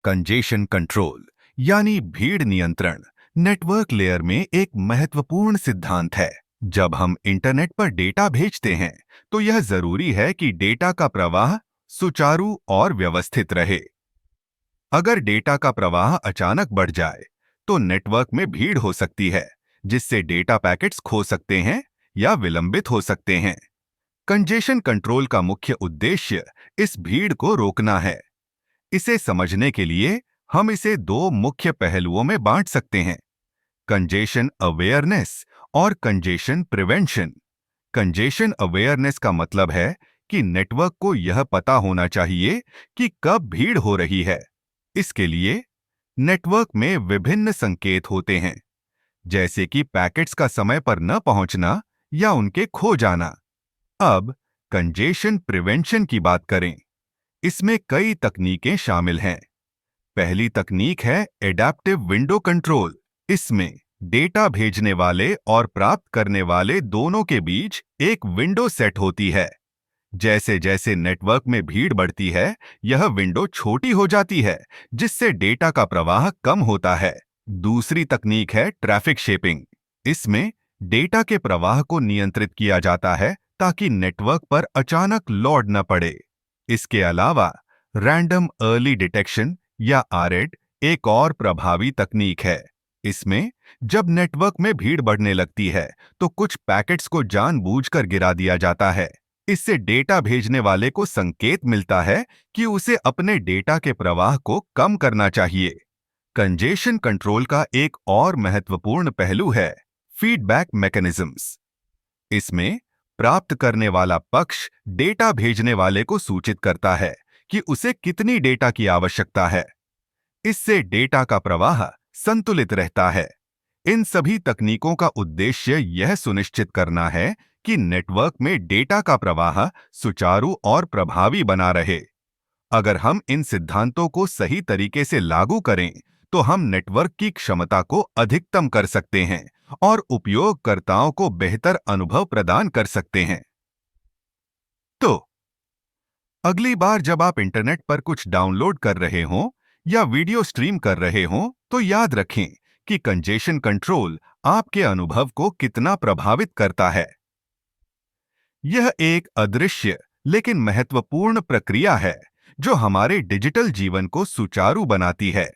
Congestion control यानी भीड़ नियंत्रण नेटवर्क लेयर में एक महत्वपूर्ण सिद्धांत है। जब हम इंटरनेट पर डेटा भेजते हैं तो यह जरूरी है कि डेटा का प्रवाह सुचारू और व्यवस्थित रहे। अगर डेटा का प्रवाह अचानक बढ़ जाए तो नेटवर्क में भीड़ हो सकती है, जिससे डेटा पैकेट्स खो सकते हैं या विलंबित हो सकते हैं। कंजेशन कंट्रोल का मुख्य उद्देश्य इस भीड़ को रोकना है। इसे समझने के लिए हम इसे दो मुख्य पहलुओं में बांट सकते हैं: कंजेशन अवेयरनेस और कंजेशन प्रिवेंशन। कंजेशन अवेयरनेस का मतलब है कि नेटवर्क को यह पता होना चाहिए कि कब भीड़ हो रही है। इसके लिए नेटवर्क में विभिन्न संकेत होते हैं, जैसे कि पैकेट्स का समय पर न पहुंचना या उनके खो जाना। अब कंजेशन प्रिवेंशन की बात करें। इसमें कई तकनीकें शामिल हैं। पहली तकनीक है एडैप्टिव विंडो कंट्रोल। इसमें डेटा भेजने वाले और प्राप्त करने वाले दोनों के बीच एक विंडो सेट होती है। जैसे जैसे नेटवर्क में भीड़ बढ़ती है, यह विंडो छोटी हो जाती है, जिससे डेटा का प्रवाह कम होता है। दूसरी तकनीक है ट्रैफिक शेपिंग। इसमें डेटा के प्रवाह को नियंत्रित किया जाता है ताकि नेटवर्क पर अचानक लोड न पड़े। इसके अलावा रैंडम अर्ली डिटेक्शन या आरएड एक और प्रभावी तकनीक है। इसमें जब नेटवर्क में भीड़ बढ़ने लगती है तो कुछ पैकेट्स को जानबूझकर गिरा दिया जाता है। इससे डेटा भेजने वाले को संकेत मिलता है कि उसे अपने डेटा के प्रवाह को कम करना चाहिए। कंजेशन कंट्रोल का एक और महत्वपूर्ण पहलू है फीडबैक मैकेनिज्म्स। इसमें प्राप्त करने वाला पक्ष डेटा भेजने वाले को सूचित करता है कि उसे कितनी डेटा की आवश्यकता है। इससे डेटा का प्रवाह संतुलित रहता है। इन सभी तकनीकों का उद्देश्य यह सुनिश्चित करना है कि नेटवर्क में डेटा का प्रवाह सुचारू और प्रभावी बना रहे। अगर हम इन सिद्धांतों को सही तरीके से लागू करें तो हम नेटवर्क की क्षमता को अधिकतम कर सकते हैं और उपयोगकर्ताओं को बेहतर अनुभव प्रदान कर सकते हैं। तो अगली बार जब आप इंटरनेट पर कुछ डाउनलोड कर रहे हों या वीडियो स्ट्रीम कर रहे हों तो याद रखें कि कंजेशन कंट्रोल आपके अनुभव को कितना प्रभावित करता है। यह एक अदृश्य लेकिन महत्वपूर्ण प्रक्रिया है जो हमारे डिजिटल जीवन को सुचारू बनाती है।